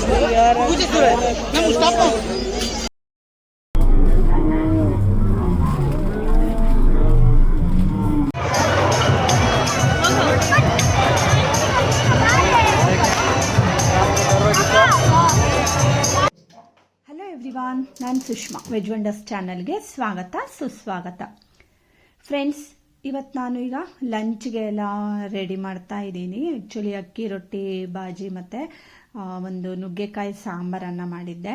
Hello everyone, ನಾನು Sushma. Veg wonders ಚಾನಲ್ಗೆ ಸ್ವಾಗತ ಸುಸ್ವಾಗತ. ಫ್ರೆಂಡ್ಸ್, ಇವತ್ತು ನಾನು ಈಗ ಲಂಚ್ಗೆ ಎಲ್ಲ ರೆಡಿ ಮಾಡ್ತಾ ಇದ್ದೀನಿ. ಆ್ಯಕ್ಚುಲಿ ಅಕ್ಕಿ ರೊಟ್ಟಿ ಬಾಜಿ ಮತ್ತು ಒಂದು ನುಗ್ಗೆಕಾಯಿ ಸಾಂಬಾರನ್ನು ಮಾಡಿದ್ದೆ.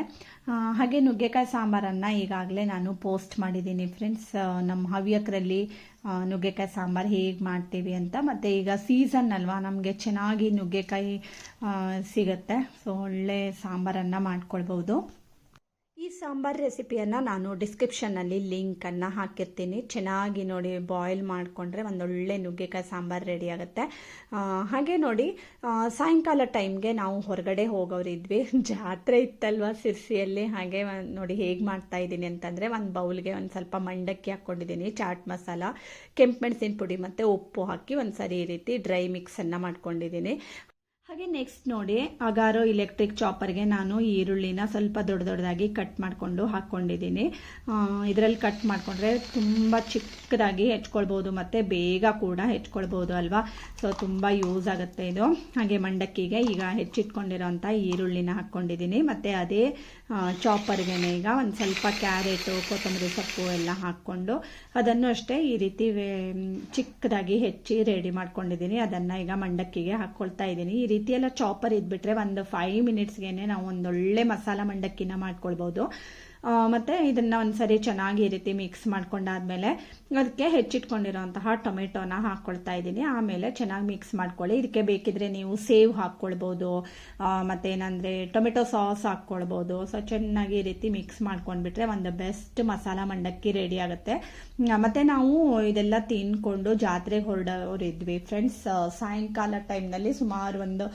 ಹಾಗೆ ನುಗ್ಗೆಕಾಯಿ ಸಾಂಬಾರನ್ನು ಈಗಾಗಲೇ ನಾನು ಪೋಸ್ಟ್ ಮಾಡಿದ್ದೀನಿ ಫ್ರೆಂಡ್ಸ್, ನಮ್ಮ ಹವ್ಯಕರಲ್ಲಿ ನುಗ್ಗೆಕಾಯಿ ಸಾಂಬಾರು ಹೇಗೆ ಮಾಡ್ತೀವಿ ಅಂತ. ಮತ್ತು ಈಗ ಸೀಸನ್ ಅಲ್ವಾ, ನಮಗೆ ಚೆನ್ನಾಗಿ ನುಗ್ಗೆಕಾಯಿ ಸಿಗುತ್ತೆ. ಸೊ ಒಳ್ಳೆ ಸಾಂಬಾರನ್ನು ಮಾಡ್ಕೊಳ್ಬೋದು. ಈ ಸಾಂಬಾರ್ ರೆಸಿಪಿಯನ್ನು ನಾನು ಡಿಸ್ಕ್ರಿಪ್ಷನ್ನಲ್ಲಿ ಲಿಂಕನ್ನು ಹಾಕಿರ್ತೀನಿ. ಚೆನ್ನಾಗಿ ನೋಡಿ ಬಾಯ್ಲ್ ಮಾಡಿಕೊಂಡ್ರೆ ಒಂದೊಳ್ಳೆ ನುಗ್ಗೆಕಾಯಿ ಸಾಂಬಾರು ರೆಡಿ ಆಗುತ್ತೆ. ಹಾಗೆ ನೋಡಿ, ಸಾಯಂಕಾಲ ಟೈಮ್ಗೆ ನಾವು ಹೊರಗಡೆ ಹೋಗೋರಿದ್ವಿ. ಜಾತ್ರೆ ಇತ್ತಲ್ವ ಸಿರ್ಸಿಯಲ್ಲಿ. ಹಾಗೆ ನೋಡಿ ಹೇಗೆ ಮಾಡ್ತಾ ಇದ್ದೀನಿ ಅಂತಂದರೆ, ಒಂದು ಬೌಲ್ಗೆ ಒಂದು ಸ್ವಲ್ಪ ಮಂಡಕ್ಕಿ ಹಾಕ್ಕೊಂಡಿದ್ದೀನಿ, ಚಾಟ್ ಮಸಾಲ, ಕೆಂಪು ಮೆಣಸಿನ ಪುಡಿ ಮತ್ತು ಉಪ್ಪು ಹಾಕಿ ಒಂದು ಸರಿ ಈ ರೀತಿ ಡ್ರೈ ಮಿಕ್ಸನ್ನು ಮಾಡ್ಕೊಂಡಿದ್ದೀನಿ. ಹಾಗೆ ನೆಕ್ಸ್ಟ್ ನೋಡಿ, ಅಗಾರೋ ಎಲೆಕ್ಟ್ರಿಕ್ ಚಾಪರ್ಗೆ ನಾನು ಈರುಳ್ಳಿನ ಸ್ವಲ್ಪ ದೊಡ್ಡದಾಗಿ ಕಟ್ ಮಾಡಿಕೊಂಡು ಹಾಕ್ಕೊಂಡಿದ್ದೀನಿ. ಇದರಲ್ಲಿ ಕಟ್ ಮಾಡಿಕೊಂಡ್ರೆ ತುಂಬ ಚಿಕ್ಕದಾಗಿ ಹೆಚ್ಕೊಳ್ಬೋದು ಮತ್ತು ಬೇಗ ಕೂಡ ಹೆಚ್ಕೊಳ್ಬೋದು ಅಲ್ವಾ. ಸೊ ತುಂಬ ಯೂಸ್ ಆಗುತ್ತೆ ಇದು. ಹಾಗೆ ಮಂಡಕ್ಕಿಗೆ ಈಗ ಹೆಚ್ಚಿಟ್ಕೊಂಡಿರೋಂಥ ಈರುಳ್ಳಿನ ಹಾಕ್ಕೊಂಡಿದ್ದೀನಿ. ಮತ್ತು ಅದೇ ಚಾಪರ್ಗೆ ಈಗ ಒಂದು ಸ್ವಲ್ಪ ಕ್ಯಾರೆಟು, ಕೊತ್ತಂಬರಿ ಸೊಪ್ಪು ಎಲ್ಲ ಹಾಕ್ಕೊಂಡು ಅದನ್ನು ಅಷ್ಟೇ ಈ ರೀತಿ ಚಿಕ್ಕದಾಗಿ ಹೆಚ್ಚಿ ರೆಡಿ ಮಾಡ್ಕೊಂಡಿದ್ದೀನಿ. ಅದನ್ನು ಈಗ ಮಂಡಕ್ಕಿಗೆ ಹಾಕ್ಕೊಳ್ತಾ ಇದ್ದೀನಿ. ಈ ರೀತಿ ಎಲ್ಲ ಚಾಪರ್ ಇದ್ಬಿಟ್ರೆ ಒಂದು 5 ಮಿನಿಟ್ಸ್ಗೆ ನಾವು ಒಂದೊಳ್ಳೆ ಮಸಾಲ ಮಂಡಕ್ಕಿನ ಮಾಡ್ಕೊಳ್ಬೋದು. ಮತ್ತು ಇದನ್ನು ಒಂದ್ಸರಿ ಚೆನ್ನಾಗಿ ಈ ರೀತಿ ಮಿಕ್ಸ್ ಮಾಡ್ಕೊಂಡಾದ್ಮೇಲೆ ಅದಕ್ಕೆ ಹೆಚ್ಚಿಟ್ಕೊಂಡಿರೋಂತಹ ಟೊಮೆಟೊನ ಹಾಕ್ಕೊಳ್ತಾ ಇದ್ದೀನಿ. ಆಮೇಲೆ ಚೆನ್ನಾಗಿ ಮಿಕ್ಸ್ ಮಾಡ್ಕೊಳ್ಳಿ. ಇದಕ್ಕೆ ಬೇಕಿದ್ರೆ ನೀವು ಸೇವ್ ಹಾಕ್ಕೊಳ್ಬೋದು, ಮತ್ತೇನಂದರೆ ಟೊಮೆಟೊ ಸಾಸ್ ಹಾಕ್ಕೊಳ್ಬೋದು. ಸೊ ಚೆನ್ನಾಗಿ ಈ ರೀತಿ ಮಿಕ್ಸ್ ಮಾಡ್ಕೊಂಡ್ಬಿಟ್ರೆ ಒಂದು ಬೆಸ್ಟ್ ಮಸಾಲ ಮಂಡಕ್ಕಿ ರೆಡಿ ಆಗುತ್ತೆ. ಮತ್ತು ನಾವು ಇದೆಲ್ಲ ತಿನ್ಕೊಂಡು ಜಾತ್ರೆಗೆ ಹೊರಡೋರಿದ್ವಿ ಫ್ರೆಂಡ್ಸ್. ಸಾಯಂಕಾಲ ಟೈಮ್ನಲ್ಲಿ ಸುಮಾರು ಒಂದು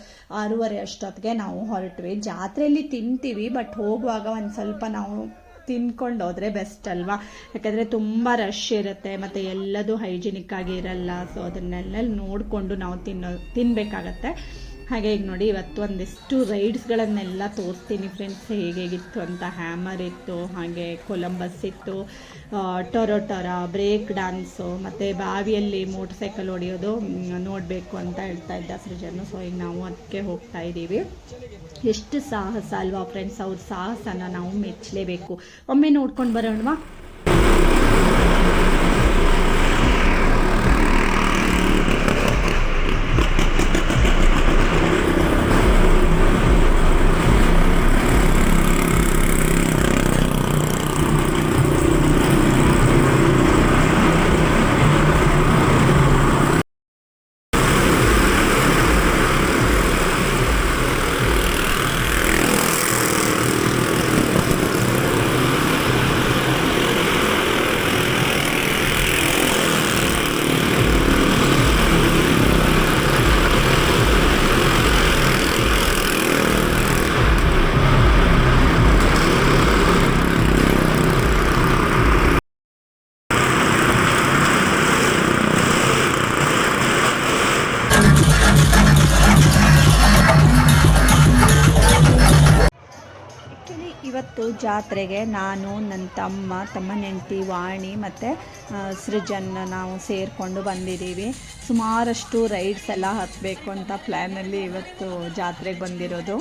6:30 ಅಷ್ಟೊತ್ತಿಗೆ ನಾವು ಹೊರಟ್ವಿ. ಜಾತ್ರೆಯಲ್ಲಿ ತಿಂತೀವಿ, ಬಟ್ ಹೋಗುವಾಗ ಒಂದು ಸ್ವಲ್ಪ ನಾವು ತಿನ್ಕೊಂಡು ಹೋದರೆ ಬೆಸ್ಟ್ ಅಲ್ವಾ. ಯಾಕಂದರೆ ತುಂಬ ರಶ್ ಇರುತ್ತೆ ಮತ್ತು ಎಲ್ಲದೂ ಹೈಜಿನಿಕ್ ಆಗಿ ಇರಲ್ಲ. ಸೊ ಅದನ್ನೆಲ್ಲ ನೋಡಿಕೊಂಡು ನಾವು ತಿನ್ನಬೇಕಾಗತ್ತೆ. ಹಾಗೆ ಈಗ ನೋಡಿ, ಇವತ್ತು ಒಂದಿಷ್ಟು ರೈಡ್ಸ್ಗಳನ್ನೆಲ್ಲ ತೋರಿಸ್ತೀನಿ ಫ್ರೆಂಡ್ಸ್, ಹೇಗಿತ್ತು ಅಂತ. ಹ್ಯಾಮರ್ ಇತ್ತು, ಹಾಗೆ ಕೊಲಂಬಸ್ ಇತ್ತು, ಟೊರೊಟೊರ, ಬ್ರೇಕ್ ಡ್ಯಾನ್ಸು, ಮತ್ತು ಬಾವಿಯಲ್ಲಿ ಮೋಟರ್ ಸೈಕಲ್ ಹೊಡೆಯೋದು ನೋಡಬೇಕು ಅಂತ ಹೇಳ್ತಾ ಇದ್ದ ಸೃಜನ್ನು. ಸೊ ಈಗ ನಾವು ಅದಕ್ಕೆ ಹೋಗ್ತಾ ಇದ್ದೀವಿ. ಎಷ್ಟು ಸಾಹಸ ಅಲ್ವಾ ಫ್ರೆಂಡ್ಸ್, ಅವ್ರ ಸಾಹಸನ ನಾವು ಮೆಚ್ಚಲೇಬೇಕು. ಒಮ್ಮೆ ನೋಡ್ಕೊಂಡು ಬರೋಣವಾ. ಇವತ್ತು ಜಾತ್ರೆಗೆ ನಾನು, ನನ್ನ ತಮ್ಮನ ಹೆಂಡತಿ ವಾಣಿ ಮತ್ತು ಸೃಜನ್ ನಾವು ಸೇರಿಕೊಂಡು ಬಂದಿದ್ದೀವಿ. ಸುಮಾರಷ್ಟು ರೈಡ್ಸ್ ಎಲ್ಲ ಹತ್ತಬೇಕು ಅಂತ ಪ್ಲ್ಯಾನಲ್ಲಿ ಇವತ್ತು ಜಾತ್ರೆಗೆ ಬಂದಿರೋದು.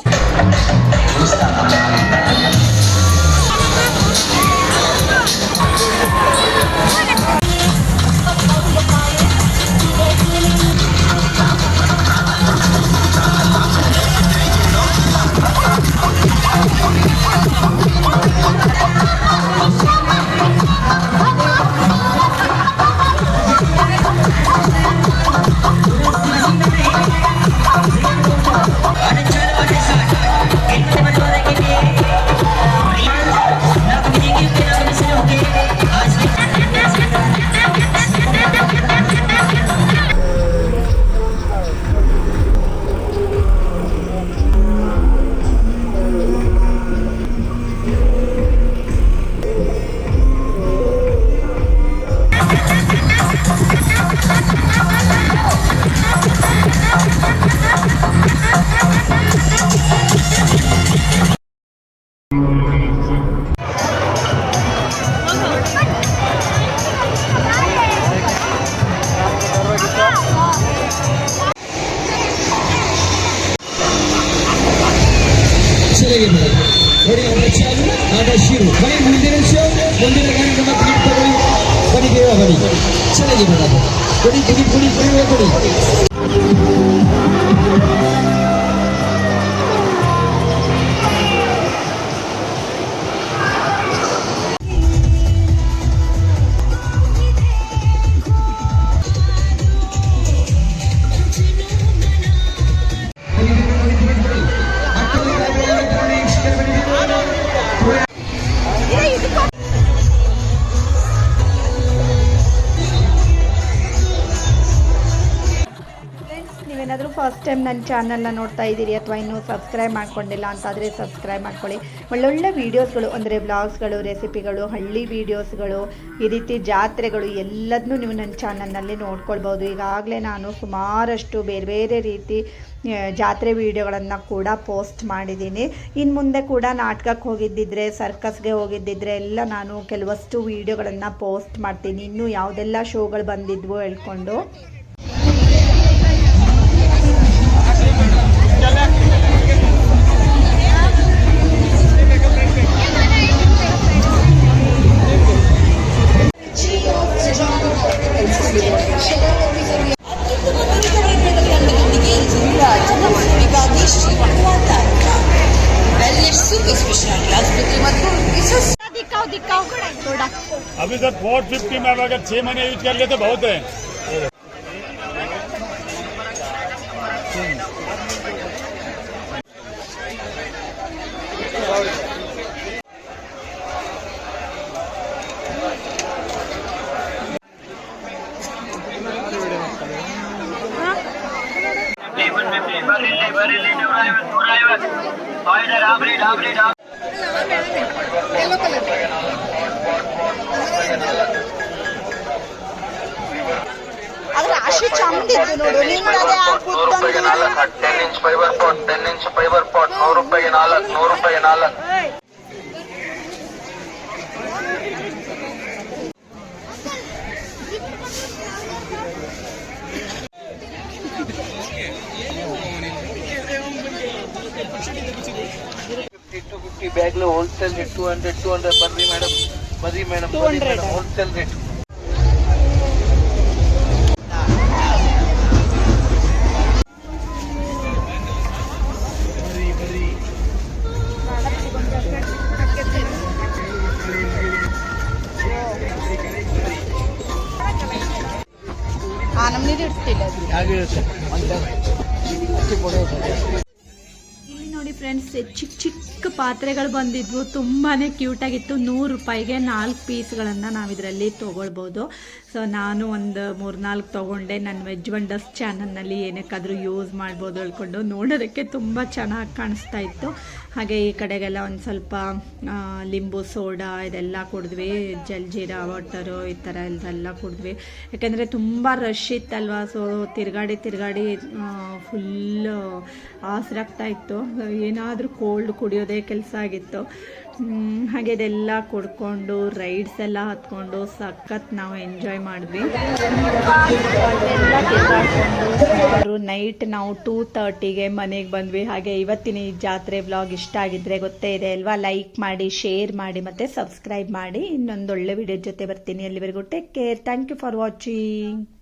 ಚೆನ್ನಾಗಿ ನೋಡಿ ಅವರ ಚಾಲು ಆಗ ಶಿರು ಬರೀ ಮುಂದಿನ ಕಾರ್ಯಕ್ರಮ ತಗೊಳ್ಳಿ ಕೊನೆಗೆ ಬನ್ನಿ ಚೆನ್ನಾಗಿ ಬರೋದು ಕೊಡಿ ಕೊಡಿ ಕೊಡಿ ಕೊಡಿ ಕೊಡಿ ನೀವೇನಾದರೂ ಫಸ್ಟ್ ಟೈಮ್ ನನ್ನ ಚಾನಲ್ನ ನೋಡ್ತಾ ಇದ್ದೀರಿ ಅಥವಾ ಇನ್ನೂ ಸಬ್ಸ್ಕ್ರೈಬ್ ಮಾಡ್ಕೊಂಡಿಲ್ಲ ಅಂತಾದರೆ ಸಬ್ಸ್ಕ್ರೈಬ್ ಮಾಡ್ಕೊಳ್ಳಿ. ಒಳ್ಳೊಳ್ಳೆ ವೀಡಿಯೋಸ್ಗಳು ಅಂದರೆ ವ್ಲಾಗ್ಸ್ಗಳು, ರೆಸಿಪಿಗಳು, ಹಳ್ಳಿ ವೀಡಿಯೋಸ್ಗಳು, ಈ ರೀತಿ ಜಾತ್ರೆಗಳು ಎಲ್ಲದನ್ನೂ ನೀವು ನನ್ನ ಚಾನಲ್ನಲ್ಲಿ ನೋಡ್ಕೊಳ್ಬೋದು. ಈಗಾಗಲೇ ನಾನು ಸುಮಾರಷ್ಟು ಬೇರೆ ಬೇರೆ ರೀತಿ ಜಾತ್ರೆ ವೀಡಿಯೋಗಳನ್ನು ಕೂಡ ಪೋಸ್ಟ್ ಮಾಡಿದ್ದೀನಿ. ಇನ್ನು ಮುಂದೆ ಕೂಡ ನಾಟಕಕ್ಕೆ ಹೋಗಿದ್ದಿದ್ರೆ, ಸರ್ಕಸ್ಗೆ ಹೋಗಿದ್ದಿದ್ರೆ ಎಲ್ಲ ನಾನು ಕೆಲವಷ್ಟು ವೀಡಿಯೋಗಳನ್ನು ಪೋಸ್ಟ್ ಮಾಡ್ತೀನಿ. ಇನ್ನೂ ಯಾವುದೆಲ್ಲ ಶೋಗಳು ಬಂದಿದ್ವೋ ಹೇಳ್ಕೊಂಡು. अभी सर 450 में अगर 6 महीने यूज कर लेते बहुत है. ಅದ್ರ ರಾಶಿ ಚಂದ ಇತ್ತು ನೋಡು. ನಿಮ್ಗೆ ಅದೇ ಹಾಕುತ್ತಂದ್ರೆ 10 inch fibre pot 10 inch fibre pot 100 ರೂಪಾಯಿಗೆ 4 100 ರೂಪಾಯಿಗೆ 4. ಬ್ಯಾಗ್ ಹೋಲ್ಸೇಲ್ ರೇಟ್ 200 ಬರ್ರಿ ಮೇಡಮ್ ಹೋಲ್ಸೇಲ್ ರೇಟ್. ಇಲ್ಲಿ ನೋಡಿ ಫ್ರೆಂಡ್ಸ್, ಚಿಕ್ಕ ಪಾತ್ರೆಗಳು ಬಂದಿದ್ವು. ತುಂಬಾ ಕ್ಯೂಟಾಗಿತ್ತು. 100 ರೂಪಾಯಿಗೆ 4 ಪೀಸ್ಗಳನ್ನು ನಾವು ಇದರಲ್ಲಿ ತೊಗೊಳ್ಬೋದು. ಸೊ ನಾನು ಒಂದು 3-4 ತೊಗೊಂಡೆ. ನನ್ನ ವೆಜ್ ವಂಡರ್ಸ್ ಚಾನಲ್ನಲ್ಲಿ ಏನಕ್ಕಾದರೂ ಯೂಸ್ ಮಾಡ್ಬೋದು ಹೇಳ್ಕೊಂಡು. ನೋಡೋದಕ್ಕೆ ತುಂಬ ಚೆನ್ನಾಗಿ ಕಾಣಿಸ್ತಾ ಇತ್ತು. ಹಾಗೆ ಈ ಕಡೆಗೆಲ್ಲ ಒಂದು ಸ್ವಲ್ಪ ಲಿಂಬು ಸೋಡಾ ಇದೆಲ್ಲ ಕುಡಿದ್ವಿ. ಜಲ್ಜೀರಾ ವಾಟರು ಈ ಥರ ಇದೆಲ್ಲ ಕುಡಿದ್ವಿ. ಯಾಕೆಂದರೆ ತುಂಬ ರಶ್ ಇತ್ತಲ್ವ. ಸೊ ತಿರುಗಾಡಿ ಫುಲ್ಲು ಆಸರಾಗ್ತಾ ಇತ್ತು. ಏನಾದರೂ ಕೋಲ್ಡ್ ಕುಡಿಯೋದೇ ಕೆಲಸ ಆಗಿತ್ತು. ಹಾಗೆ ಇದೆಲ್ಲ ಕುಡ್ಕೊಂಡು ರೈಡ್ಸ್ ಎಲ್ಲ ಹತ್ಕೊಂಡು ಸಖತ್ ನಾವು ಎಂಜಾಯ್ ಮಾಡಿದ್ವಿ. ಸುಮಾರು ನೈಟ್ ನಾವು 2:30ಗೆ ಮನೆಗೆ ಬಂದ್ವಿ. ಹಾಗೆ ಇವತ್ತಿನ ಈ ಜಾತ್ರೆ ವ್ಲಾಗ್ ಇಷ್ಟ ಆಗಿದ್ರೆ ಗೊತ್ತೇ ಇದೆ ಅಲ್ವಾ, ಲೈಕ್ ಮಾಡಿ, ಶೇರ್ ಮಾಡಿ ಮತ್ತು ಸಬ್ಸ್ಕ್ರೈಬ್ ಮಾಡಿ. ಇನ್ನೊಂದು ಒಳ್ಳೆ ವಿಡಿಯೋ ಜೊತೆ ಬರ್ತೀನಿ. ಅಲ್ಲಿವರೆಗೂ take care. Thank you for watching.